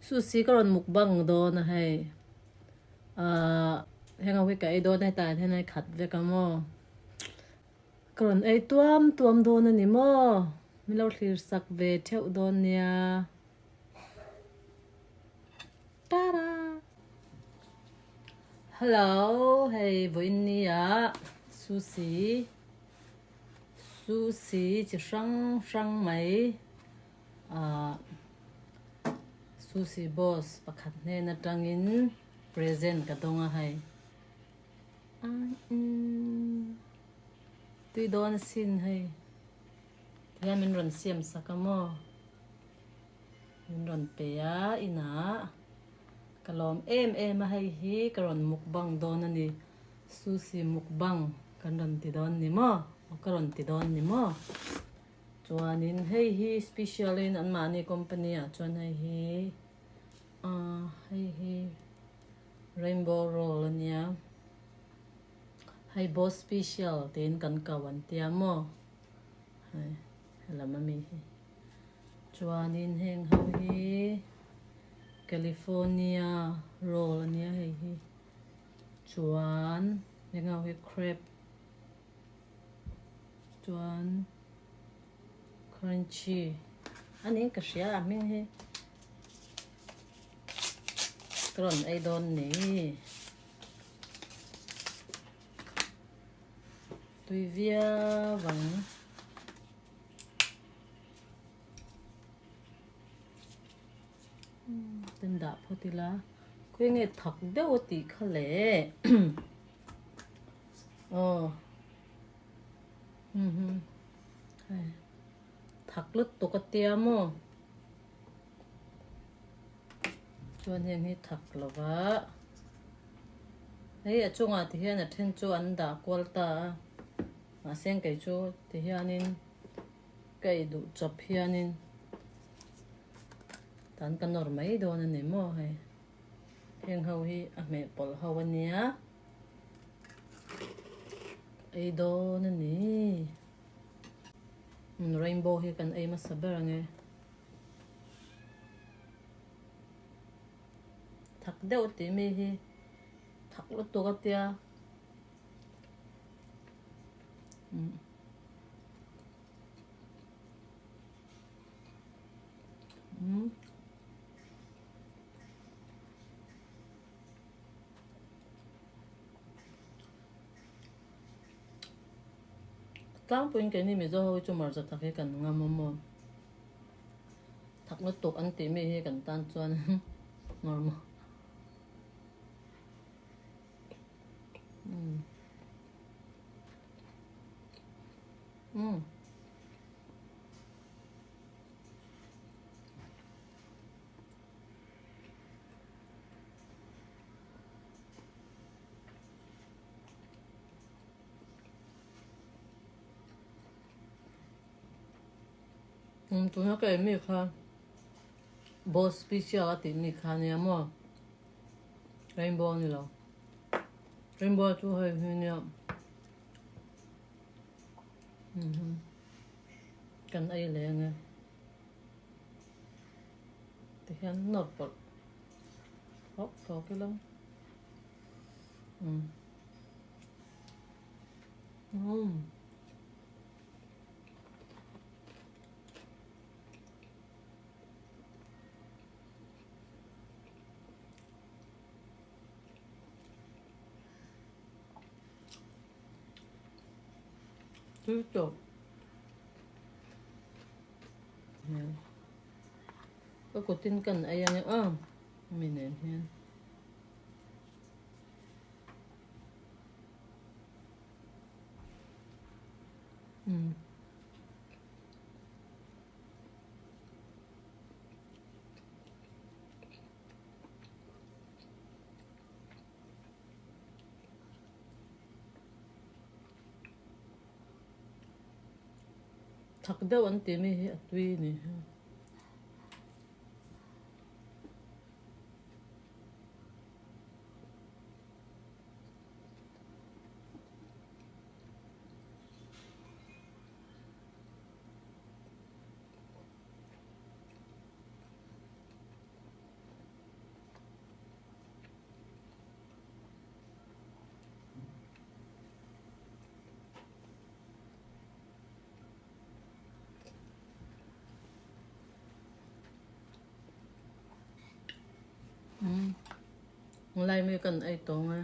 Sushi karon mukbang do na hay henga wi kai do na ta the na khat ve ka mo karon ai tuam do na ni mo mi lo thlir sak ve theu do nia ta-da. Hello hey voin nia Sushi chỉ sang mai Sushi boss pakhat ne na tangin present ka donga hai tui don sin hai ya min ron siam sakamo min ron pe ya ina kalom em hai hi karon mukbang don ani Sushi mukbang kan ron ti don ni mo karon ti don ni mo chuanin hei hi special in an mani company a chuan hei hi rainbow roll ania hei boss special tin kan kawan tia mo hai lamami hi chuanin heng ho hi California roll ania hei hi chuan lenga hi crepe chuan crunchy anin ka sia aming he karon ai don ni tui via vang tên đã photila quên nghe thật đâu tí khale thật lứt tụ cái tia mo chuan hiền hi thật là vợ ấy ở chung thì hiện là thiên chu ăn đã qual ta mà xem cái chu thì hiện nên cái đủ chập hiện nên tan kan nor mai do na nemo hai heng ho hi a me pol ho ania ai do na ni rainbow hi kan ai ma saber nge thak deuh ti mi hi thak lo to ka tia tlang puin cái này Mizo hoi chu mar za thak he kan ngam mo thak no tok an ti mi he kan tan chuan normal tụi nó cái mi kha boss special thì mi kha này mà rainbow này lo rainbow chú hơi nè cần ai lẹ nghe thì hắn nộp bật hop có cái lắm chứ chột có cuộc tin cần ai ăn mình nè hen thật đâu anh tìm mi tuy nè Lai mới cần ai to nghe.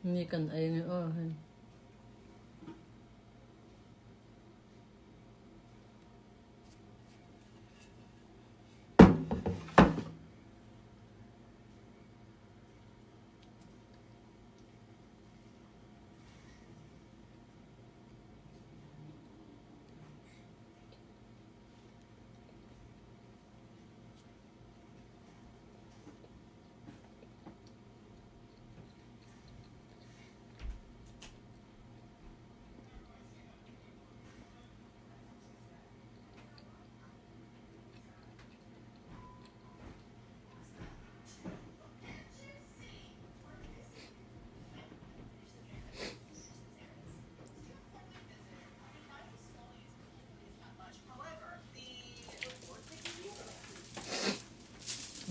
Ni cần ai nghe hay.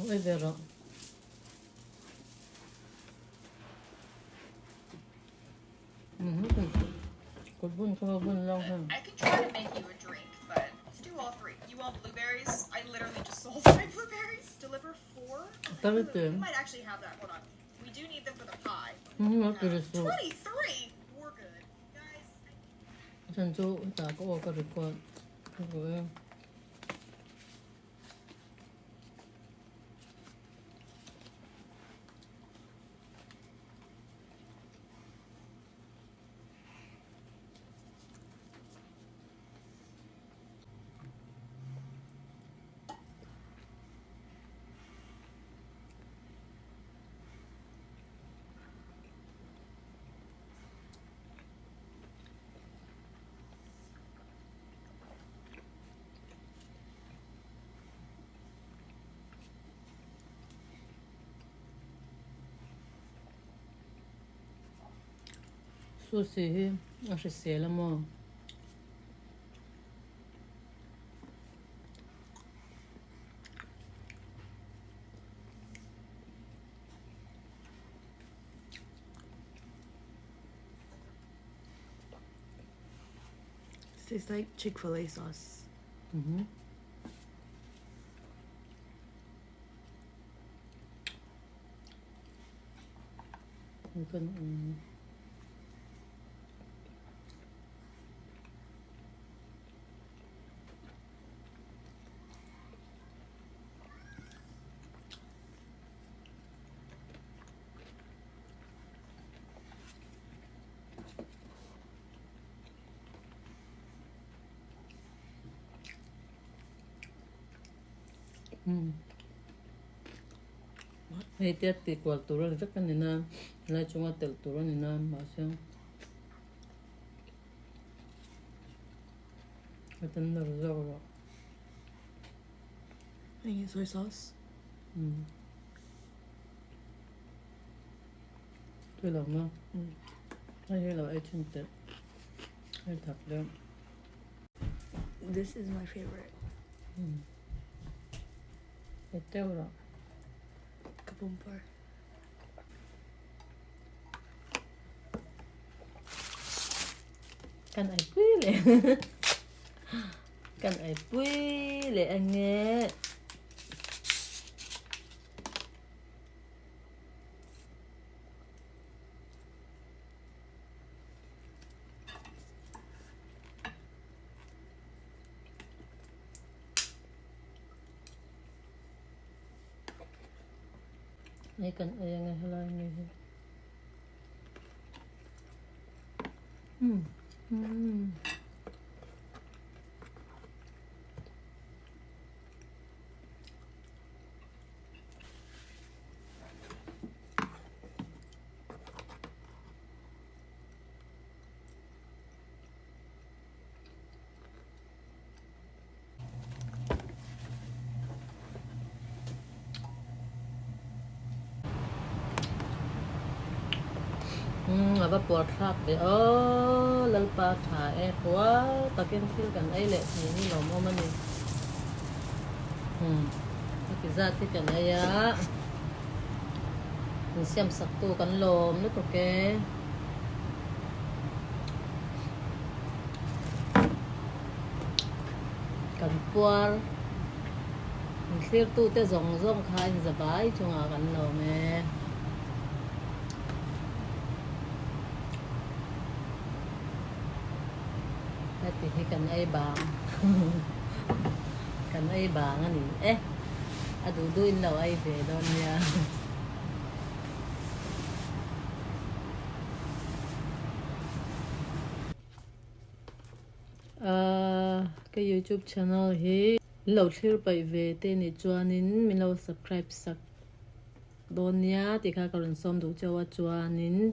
Ôi về rồi. Cột bún không bún lâu hơn. I could try to make you a drink, but let's do all three. You want blueberries? I literally just sold my blueberries. Deliver 4? Tabii ki. We might actually have that. Hold on. We do need them for the pie. Bak birisi. 23? We're good. Guys. Sen çoğu tako o karıkot. Böyle. Sushi, acho que ela mo. Tastes like Chick-fil-A sauce. Mungkin hay tiết thì quả tủ ra rất là nè, lại chúng ta tel tủ ra nè, mà xem, cái tên là rau rồi, I think it's soy sauce. tôi lòng nó, hay là ai chân tết, hay thật đấy, This is my favorite. cái treo rồi. Kaboompa. Kan ai pui le, kan ai pui le anh nghe. Này cần ai nghe hay nghe. Apa buat rak deh. Oh, lalpa thai quá, takin feel kan ai lệ ni lo mo man ni. Cái ra thì kan ai á. Mình xem sắc tu kan lom nữa ok. Kan puar. mình clear tu te zong zong khai in zabai chunga kan lo me hati hi kan ai bang kan ai bang ani adu du in lo ai ve don ya cái YouTube channel hi lo thlir pai ve te ni chuanin min lo subscribe sak donia ti kha karon som du chawa chuanin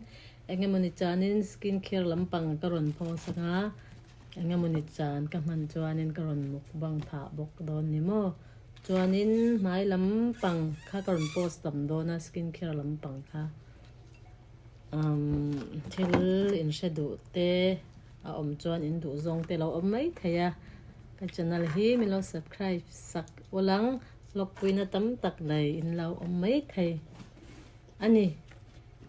engemoni chanin skincare lampang karon pho sanga engemoni chan ka man chuanin karon mukbang tha bok don ni mo chuanin mai lampang kha karon post tam dona skincare lampang kha thil in shedu te a om chuan in du zong te lo om mai thaya ka channel hi mi lo subscribe sak olang lok puina tam tak lai in lo om mai thai ani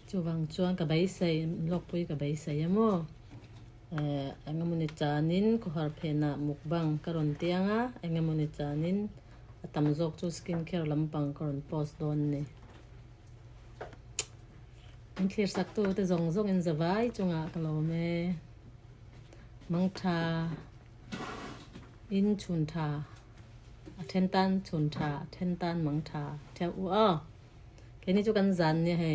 chuwang chuan ka bai sai lok pui ka bai sai amo angamuni chanin ko har phena mukbang karon tianga angamuni chanin atam jok chu skincare lampang karon post don ni in clear sak tu te zong zong in zawai chunga kalome mang tha in chun tha then tan chun tha then tan mang tha theo cái này cho căn dàn nha hề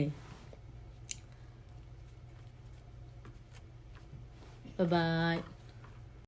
bye bye